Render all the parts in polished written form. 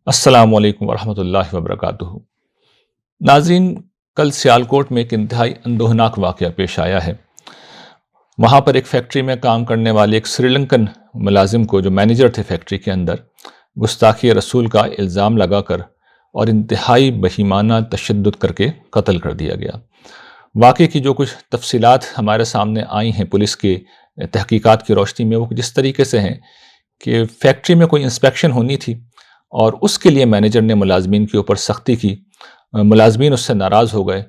السلام علیکم ورحمۃ اللہ وبرکاتہ۔ ناظرین، کل سیالکوٹ میں ایک انتہائی اندوہناک واقعہ پیش آیا ہے۔ وہاں پر ایک فیکٹری میں کام کرنے والے ایک سری لنکن ملازم کو، جو مینیجر تھے فیکٹری کے اندر، گستاخی رسول کا الزام لگا کر اور انتہائی بہیمانہ تشدد کر کے قتل کر دیا گیا۔ واقعے کی جو کچھ تفصیلات ہمارے سامنے آئی ہیں پولیس کے تحقیقات کی روشنی میں، وہ جس طریقے سے ہیں کہ فیکٹری میں کوئی انسپیکشن ہونی تھی اور اس کے لیے مینیجر نے ملازمین کے اوپر سختی کی۔ ملازمین اس سے ناراض ہو گئے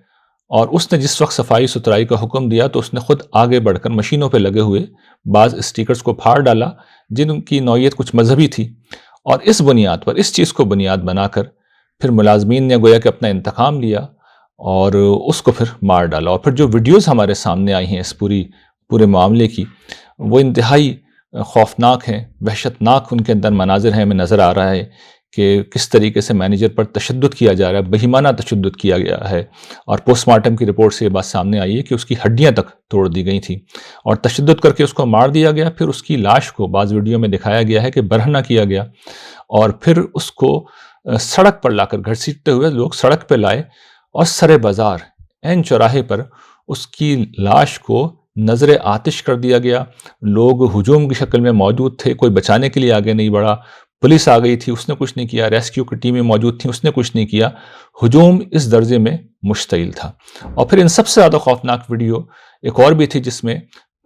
اور اس نے جس وقت صفائی ستھرائی کا حکم دیا تو اس نے خود آگے بڑھ کر مشینوں پہ لگے ہوئے بعض اسٹیکرز کو پھاڑ ڈالا جن کی نوعیت کچھ مذہبی تھی، اور اس بنیاد پر، اس چیز کو بنیاد بنا کر پھر ملازمین نے گویا کہ اپنا انتقام لیا اور اس کو پھر مار ڈالا۔ اور پھر جو ویڈیوز ہمارے سامنے آئی ہیں اس پورے معاملے کی، وہ انتہائی خوفناک ہیں، وحشتناک ان کے اندر مناظر ہیں۔ ہمیں نظر آ رہا ہے کہ کس طریقے سے مینیجر پر تشدد کیا جا رہا ہے، بہیمانہ تشدد کیا گیا ہے، اور پوسٹ مارٹم کی رپورٹ سے یہ بات سامنے آئی ہے کہ اس کی ہڈیاں تک توڑ دی گئی تھیں اور تشدد کر کے اس کو مار دیا گیا۔ پھر اس کی لاش کو بعض ویڈیو میں دکھایا گیا ہے کہ برہنہ کیا گیا، اور پھر اس کو سڑک پر لا کر، گھسیٹتے ہوئے لوگ سڑک پہ لائے اور سر بازار عین چوراہے پر اس کی لاش کو نظر آتش کر دیا گیا۔ لوگ ہجوم کی شکل میں موجود تھے، کوئی بچانے کے لیے آگے نہیں بڑھا، پولیس آ گئی تھی، اس نے کچھ نہیں کیا، ریسکیو کی ٹیمیں موجود تھیں، اس نے کچھ نہیں کیا۔ ہجوم اس درجے میں مشتعل تھا۔ اور پھر ان سب سے زیادہ خوفناک ویڈیو ایک اور بھی تھی جس میں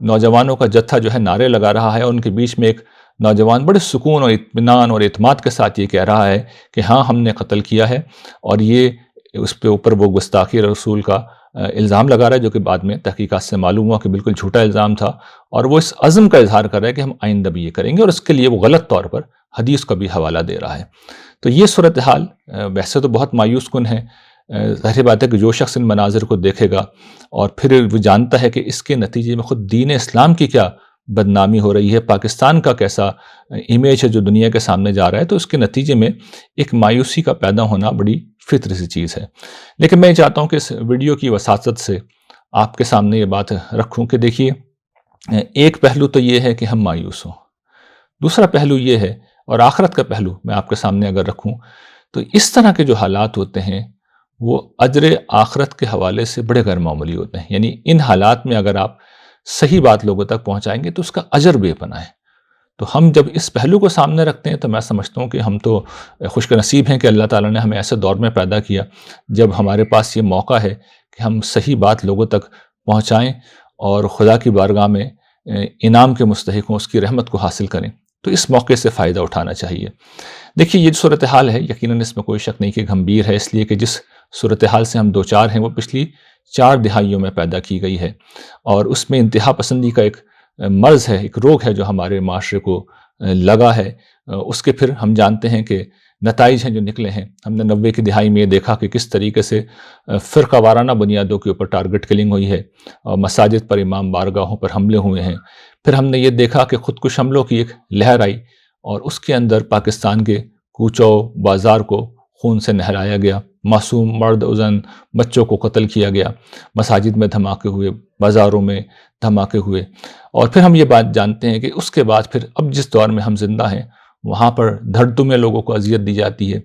نوجوانوں کا جتھا جو ہے نعرے لگا رہا ہے، اور ان کے بیچ میں ایک نوجوان بڑے سکون اور اطمینان اور اعتماد کے ساتھ یہ کہہ رہا ہے کہ ہاں ہم نے قتل کیا ہے، اور یہ اس پہ اوپر وہ گستاخی رسول کا الزام لگا رہا ہے، جو کہ بعد میں تحقیقات سے معلوم ہوا کہ بالکل جھوٹا الزام تھا، اور وہ اس عزم کا اظہار کر رہا ہے کہ ہم آئندہ بھی یہ کریں گے، اور اس کے لیے وہ غلط طور پر حدیث کا بھی حوالہ دے رہا ہے۔ تو یہ صورتحال ویسے تو بہت مایوس کن ہے۔ ظاہر بات ہے کہ جو شخص ان مناظر کو دیکھے گا اور پھر وہ جانتا ہے کہ اس کے نتیجے میں خود دین اسلام کی کیا بدنامی ہو رہی ہے، پاکستان کا کیسا امیج ہے جو دنیا کے سامنے جا رہا ہے، تو اس کے نتیجے میں ایک مایوسی کا پیدا ہونا بڑی فطری سی چیز ہے۔ لیکن میں چاہتا ہوں کہ اس ویڈیو کی وساطت سے آپ کے سامنے یہ بات رکھوں کہ دیکھیے، ایک پہلو تو یہ ہے کہ ہم مایوس ہوں، دوسرا پہلو یہ ہے، اور آخرت کا پہلو میں آپ کے سامنے اگر رکھوں تو اس طرح کے جو حالات ہوتے ہیں وہ اجر آخرت کے حوالے سے بڑے غیر معمولی ہوتے ہیں۔ یعنی ان حالات میں اگر آپ صحیح بات لوگوں تک پہنچائیں گے تو اس کا اجر بے پناہ ہے۔ تو ہم جب اس پہلو کو سامنے رکھتے ہیں تو میں سمجھتا ہوں کہ ہم تو خوش نصیب ہیں کہ اللہ تعالیٰ نے ہمیں ایسے دور میں پیدا کیا جب ہمارے پاس یہ موقع ہے کہ ہم صحیح بات لوگوں تک پہنچائیں اور خدا کی بارگاہ میں انعام کے مستحق ہوں، اس کی رحمت کو حاصل کریں۔ تو اس موقع سے فائدہ اٹھانا چاہیے۔ دیکھیے، یہ جو صورتحال ہے یقیناً اس میں کوئی شک نہیں کہ گھمبیر ہے، اس لیے کہ جس صورتحال سے ہم دوچار ہیں وہ پچھلی 4 دہائیوں میں پیدا کی گئی ہے، اور اس میں انتہا پسندی کا ایک مرض ہے، ایک روگ ہے جو ہمارے معاشرے کو لگا ہے۔ اس کے پھر ہم جانتے ہیں کہ نتائج ہیں جو نکلے ہیں۔ ہم نے 90 کی دہائی میں یہ دیکھا کہ کس طریقے سے فرقہ وارانہ بنیادوں کے اوپر ٹارگٹ کلنگ ہوئی ہے، اور مساجد پر، امام بارگاہوں پر حملے ہوئے ہیں۔ پھر ہم نے یہ دیکھا کہ خودکش حملوں کی ایک لہر آئی، اور اس کے اندر پاکستان کے کوچوں بازار کو خون سے نہلایا گیا، معصوم مرد و زن بچوں کو قتل کیا گیا، مساجد میں دھماکے ہوئے، بازاروں میں دھماکے ہوئے۔ اور پھر ہم یہ بات جانتے ہیں کہ اس کے بعد پھر اب جس دور میں ہم زندہ ہیں وہاں پر دھڑدوں میں لوگوں کو اذیت دی جاتی ہے،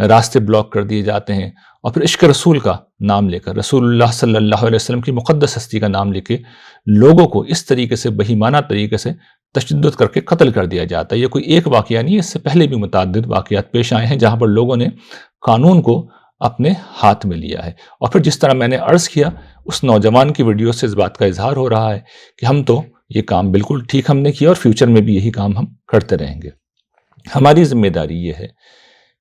راستے بلاک کر دیے جاتے ہیں، اور پھر عشق رسول کا نام لے کر، رسول اللہ صلی اللہ علیہ وسلم کی مقدس ہستی کا نام لے کے لوگوں کو اس طریقے سے بہیمانہ طریقے سے تشدد کر کے قتل کر دیا جاتا ہے۔ یہ کوئی ایک واقعہ نہیں ہے، اس سے پہلے بھی متعدد واقعات پیش آئے ہیں جہاں پر لوگوں نے قانون کو اپنے ہاتھ میں لیا ہے۔ اور پھر جس طرح میں نے عرض کیا، اس نوجوان کی ویڈیو سے اس بات کا اظہار ہو رہا ہے کہ ہم تو یہ کام بالکل ٹھیک ہم نے کیا، اور فیوچر میں بھی یہی کام ہم کرتے رہیں گے۔ ہماری ذمہ داری یہ ہے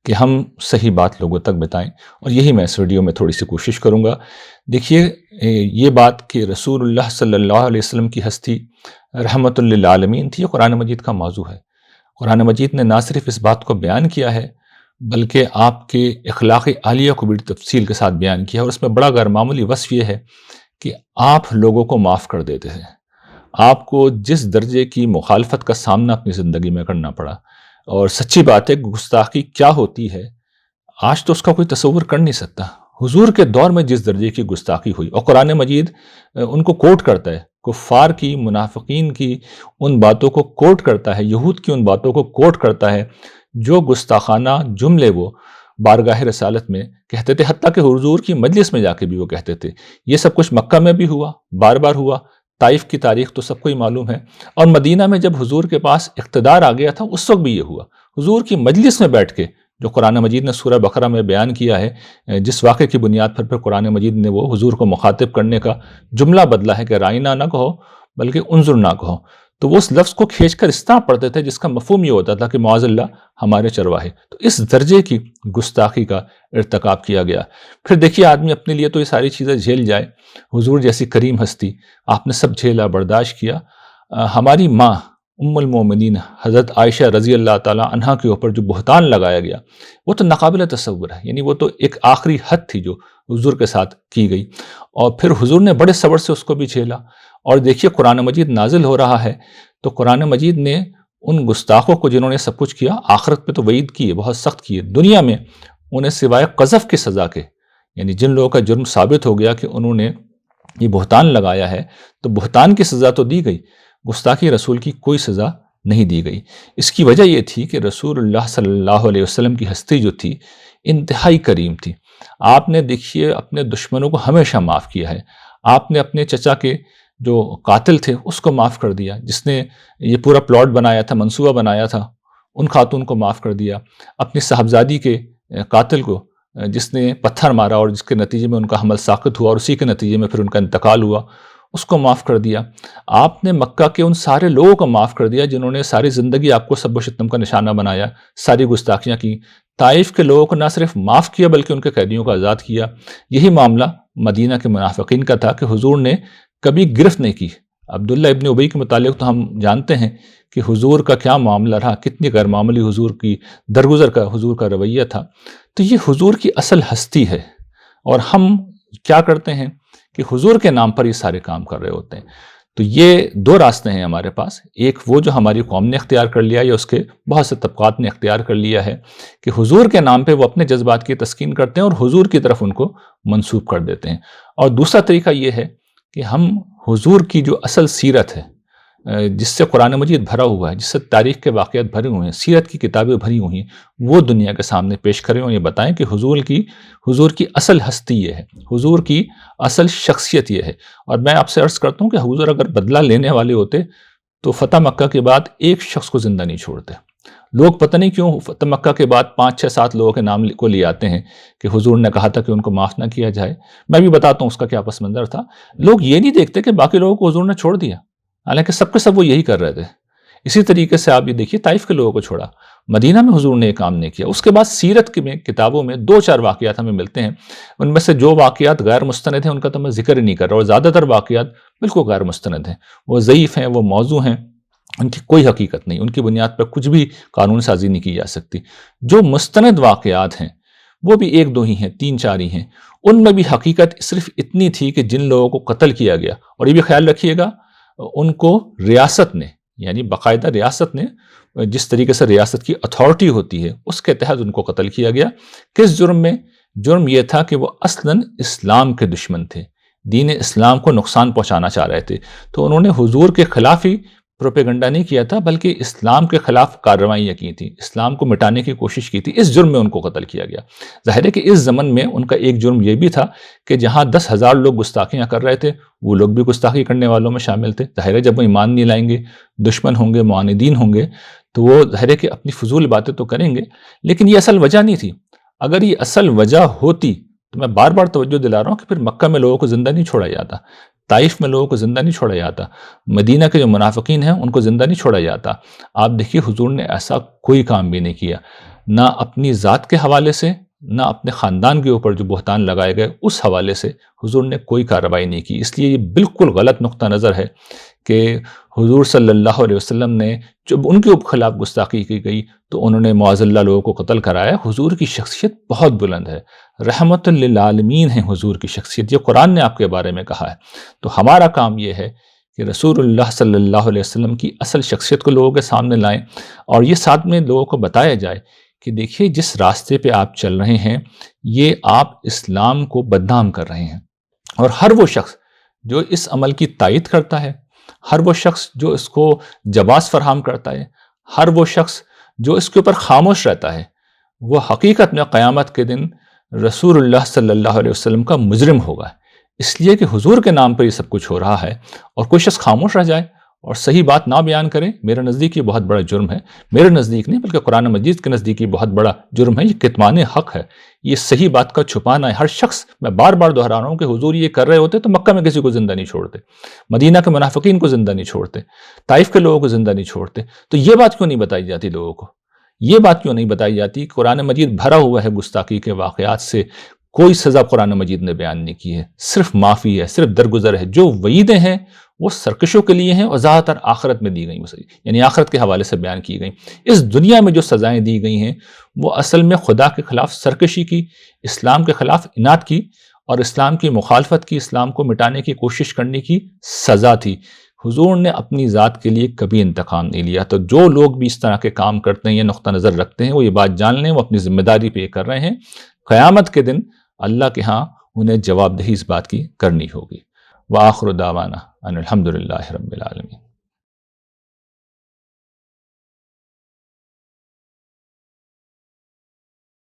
کہ ہم صحیح بات لوگوں تک بتائیں، اور یہی میں اس ویڈیو میں تھوڑی سی کوشش کروں گا۔ دیکھیے، یہ بات کہ رسول اللہ صلی اللہ علیہ وسلم کی ہستی رحمت للعالمین تھی، یہ قرآن مجید کا موضوع ہے۔ قرآن مجید نے نہ صرف اس بات کو بیان کیا ہے بلکہ آپ کے اخلاق عالیہ کو بڑی تفصیل کے ساتھ بیان کیا ہے، اور اس میں بڑا غیر معمولی وصف یہ ہے کہ آپ لوگوں کو معاف کر دیتے ہیں۔ آپ کو جس درجے کی مخالفت کا سامنا اپنی زندگی میں کرنا پڑا، اور سچی بات ہے گستاخی کیا ہوتی ہے آج تو اس کا کوئی تصور کر نہیں سکتا۔ حضور کے دور میں جس درجے کی گستاخی ہوئی، اور قرآن مجید ان کو کوٹ کرتا ہے، کفار کی، منافقین کی ان باتوں کو کوٹ کرتا ہے، یہود کی ان باتوں کو کوٹ کرتا ہے جو گستاخانہ جملے وہ بارگاہ رسالت میں کہتے تھے، حتیٰ کہ حضور کی مجلس میں جا کے بھی وہ کہتے تھے. یہ سب کچھ مکہ میں بھی ہوا، بار بار ہوا. طائف کی تاریخ تو سب کو ہی معلوم ہے. اور مدینہ میں جب حضور کے پاس اقتدار آ گیا تھا اس وقت بھی یہ ہوا. حضور کی مجلس میں بیٹھ کے جو قرآن مجید نے سورہ بقرہ میں بیان کیا ہے، جس واقعے کی بنیاد پر پھر قرآن مجید نے وہ حضور کو مخاطب کرنے کا جملہ بدلا ہے کہ رائنا نہ کہو بلکہ انظر نہ کہو. تو وہ اس لفظ کو کھینچ کر اس طرح پڑھتے تھے جس کا مفہوم یہ ہوتا تھا کہ معاذ اللہ ہمارے چرواہے. تو اس درجے کی گستاخی کا ارتکاب کیا گیا. پھر دیکھیے آدمی اپنے لیے تو یہ ساری چیزیں جھیل جائے، حضور جیسی کریم ہستی آپ نے سب جھیلا، برداشت کیا. ہماری ماں ام المومنین حضرت عائشہ رضی اللہ تعالیٰ عنہا کے اوپر جو بہتان لگایا گیا وہ تو ناقابل تصور ہے. یعنی وہ تو ایک آخری حد تھی جو حضور کے ساتھ کی گئی، اور پھر حضور نے بڑے صبر سے اس کو بھی جھیلا. اور دیکھیے قرآن مجید نازل ہو رہا ہے تو قرآن مجید نے ان گستاخوں کو جنہوں نے سب کچھ کیا، آخرت پہ تو وعید کی ہے، بہت سخت کی ہے. دنیا میں انہیں سوائے قذف کی سزا کے، یعنی جن لوگوں کا جرم ثابت ہو گیا کہ انہوں نے یہ بہتان لگایا ہے تو بہتان کی سزا تو دی گئی، گستاخی رسول کی کوئی سزا نہیں دی گئی. اس کی وجہ یہ تھی کہ رسول اللہ صلی اللہ علیہ وسلم کی ہستی جو تھی انتہائی کریم تھی. آپ نے دیکھیے اپنے دشمنوں کو ہمیشہ معاف کیا ہے. آپ نے اپنے چچا کے جو قاتل تھے اس کو معاف کر دیا، جس نے یہ پورا پلاٹ بنایا تھا، منصوبہ بنایا تھا، ان خاتون کو معاف کر دیا. اپنی صاحبزادی کے قاتل کو جس نے پتھر مارا اور جس کے نتیجے میں ان کا حمل ساقط ہوا اور اسی کے نتیجے میں پھر ان کا انتقال ہوا، اس کو معاف کر دیا. آپ نے مکہ کے ان سارے لوگوں کو معاف کر دیا جنہوں نے ساری زندگی آپ کو سب و شتم کا نشانہ بنایا، ساری گستاخیاں کی. طائف کے لوگوں کو نہ صرف معاف کیا بلکہ ان کے قیدیوں کو آزاد کیا. یہی معاملہ مدینہ کے منافقین کا تھا کہ حضور نے کبھی گرفت نہیں کی. عبداللہ ابن ابی کے متعلق تو ہم جانتے ہیں کہ حضور کا کیا معاملہ رہا، کتنی غیر معمولی حضور کی درگزر کا حضور کا رویہ تھا. تو یہ حضور کی اصل ہستی ہے، اور ہم کیا کرتے ہیں کہ حضور کے نام پر یہ سارے کام کر رہے ہوتے ہیں. تو یہ دو راستے ہیں ہمارے پاس. ایک وہ جو ہماری قوم نے اختیار کر لیا یا اس کے بہت سے طبقات نے اختیار کر لیا ہے کہ حضور کے نام پہ وہ اپنے جذبات کی تسکین کرتے ہیں اور حضور کی طرف ان کو منسوب کر دیتے ہیں. اور دوسرا طریقہ یہ ہے کہ ہم حضور کی جو اصل سیرت ہے، جس سے قرآن مجید بھرا ہوا ہے، جس سے تاریخ کے واقعات بھرے ہوئے ہیں، سیرت کی کتابیں بھری ہوئی ہیں، وہ دنیا کے سامنے پیش کریں اور یہ بتائیں کہ حضور کی اصل ہستی یہ ہے، حضور کی اصل شخصیت یہ ہے. اور میں آپ سے عرض کرتا ہوں کہ حضور اگر بدلہ لینے والے ہوتے تو فتح مکہ کے بعد ایک شخص کو زندہ نہیں چھوڑتے. لوگ پتہ نہیں کیوں فتح مکہ کے بعد 5 6 7 لوگوں کے نام کو لے آتے ہیں کہ حضور نے کہا تھا کہ ان کو معاف نہ کیا جائے. میں بھی بتاتا ہوں اس کا کیا پس منظر تھا. لوگ یہ نہیں دیکھتے کہ باقی لوگوں کو حضور نے چھوڑ دیا، حالانکہ سب کے سب وہ یہی کر رہے تھے. اسی طریقے سے آپ یہ دیکھیے طائف کے لوگوں کو چھوڑا، مدینہ میں حضور نے یہ کام نہیں کیا. اس کے بعد سیرت میں کتابوں میں 2 4 واقعات ہمیں ملتے ہیں، ان میں سے جو واقعات غیر مستند ہیں ان کا تو میں ذکر ہی نہیں کر رہا، اور زیادہ تر واقعات بالکل غیر مستند ہیں، وہ ضعیف ہیں، وہ موضوع ہیں، ان کی کوئی حقیقت نہیں، ان کی بنیاد پر کچھ بھی قانون سازی نہیں کی جا سکتی. جو مستند واقعات ہیں وہ بھی 1 2 ہی ہیں، 3 4 ہی ہیں. ان میں بھی حقیقت صرف اتنی تھی کہ جن لوگوں کو قتل کیا گیا، اور یہ بھی خیال رکھیے گا ان کو ریاست نے، یعنی باقاعدہ ریاست نے، جس طریقے سے ریاست کی اتھارٹی ہوتی ہے اس کے تحت ان کو قتل کیا گیا. کس جرم میں؟ جرم یہ تھا کہ وہ اصلاً اسلام کے دشمن تھے، دین اسلام کو نقصان پہنچانا چاہ رہے تھے. تو انہوں نے حضور کے خلاف ہی پروپیگنڈا نہیں کیا تھا بلکہ اسلام کے خلاف کارروائیاں کی تھیں، اسلام کو مٹانے کی کوشش کی تھی. اس جرم میں ان کو قتل کیا گیا. ظاہر ہے کہ اس زمن میں ان کا ایک جرم یہ بھی تھا کہ جہاں 10,000 لوگ گستاخیاں کر رہے تھے وہ لوگ بھی گستاخی کرنے والوں میں شامل تھے. ظاہر ہے جب وہ ایمان نہیں لائیں گے، دشمن ہوں گے، معاندین ہوں گے، تو وہ ظاہر ہے کہ اپنی فضول باتیں تو کریں گے، لیکن یہ اصل وجہ نہیں تھی. اگر یہ اصل وجہ ہوتی تو میں بار بار توجہ دلا رہا ہوں کہ پھر مکہ میں لوگوں کو زندہ نہیں چھوڑا جاتا، طائف میں لوگوں کو زندہ نہیں چھوڑا جاتا، مدینہ کے جو منافقین ہیں ان کو زندہ نہیں چھوڑا جاتا. آپ دیکھیے حضور نے ایسا کوئی کام بھی نہیں کیا، نہ اپنی ذات کے حوالے سے، نہ اپنے خاندان کے اوپر جو بہتان لگائے گئے اس حوالے سے حضور نے کوئی کارروائی نہیں کی. اس لیے یہ بالکل غلط نقطہ نظر ہے کہ حضور صلی اللہ علیہ وسلم نے جب ان کے خلاف گستاخی کی گئی تو انہوں نے معاذ اللہ لوگوں کو قتل کرایا. حضور کی شخصیت بہت بلند ہے، رحمت للعالمین ہے حضور کی شخصیت، یہ قرآن نے آپ کے بارے میں کہا ہے. تو ہمارا کام یہ ہے کہ رسول اللہ صلی اللہ علیہ وسلم کی اصل شخصیت کو لوگوں کے سامنے لائیں، اور یہ ساتھ میں لوگوں کو بتایا جائے کہ دیکھیے جس راستے پہ آپ چل رہے ہیں یہ آپ اسلام کو بدنام کر رہے ہیں. اور ہر وہ شخص جو اس عمل کی تائید کرتا ہے، ہر وہ شخص جو اس کو جواز فراہم کرتا ہے، ہر وہ شخص جو اس کے اوپر خاموش رہتا ہے وہ حقیقت میں قیامت کے دن رسول اللہ صلی اللہ علیہ وسلم کا مجرم ہوگا، اس لیے کہ حضور کے نام پر یہ سب کچھ ہو رہا ہے اور کوئی شخص خاموش رہ جائے اور صحیح بات نہ بیان کرے، میرے نزدیک یہ بہت بڑا جرم ہے. میرے نزدیک نہیں بلکہ قرآن مجید کے نزدیک یہ بہت بڑا جرم ہے. یہ کتمان حق ہے، یہ صحیح بات کا چھپانا ہے. ہر شخص، میں بار بار دہرا رہا ہوں کہ حضور یہ کر رہے ہوتے تو مکہ میں کسی کو زندہ نہیں چھوڑتے، مدینہ کے منافقین کو زندہ نہیں چھوڑتے، طائف کے لوگوں کو زندہ نہیں چھوڑتے. تو یہ بات کیوں نہیں بتائی جاتی لوگوں کو؟ یہ بات کیوں نہیں بتائی جاتی؟ قرآن مجید بھرا ہوا ہے گستاخی کے واقعات سے. کوئی سزا قرآن مجید نے بیان نہیں کی ہے، صرف معافی ہے، صرف درگزر ہے. جو وعیدیں ہیں وہ سرکشوں کے لیے ہیں اور زیادہ تر آخرت میں دی گئیں، یعنی آخرت کے حوالے سے بیان کی گئیں. اس دنیا میں جو سزائیں دی گئی ہیں وہ اصل میں خدا کے خلاف سرکشی کی، اسلام کے خلاف اناد کی اور اسلام کی مخالفت کی، اسلام کو مٹانے کی کوشش کرنے کی سزا تھی. حضور نے اپنی ذات کے لیے کبھی انتقام نہیں لیا. تو جو لوگ بھی اس طرح کے کام کرتے ہیں یا نقطہ نظر رکھتے ہیں وہ یہ بات جان لیں، وہ اپنی ذمہ داری پہ یہ کر رہے ہیں. قیامت کے دن اللہ کے ہاں انہیں جواب دہی اس بات کی کرنی ہوگی. وآخر دعوانا ان الحمد للہ رب العالمین.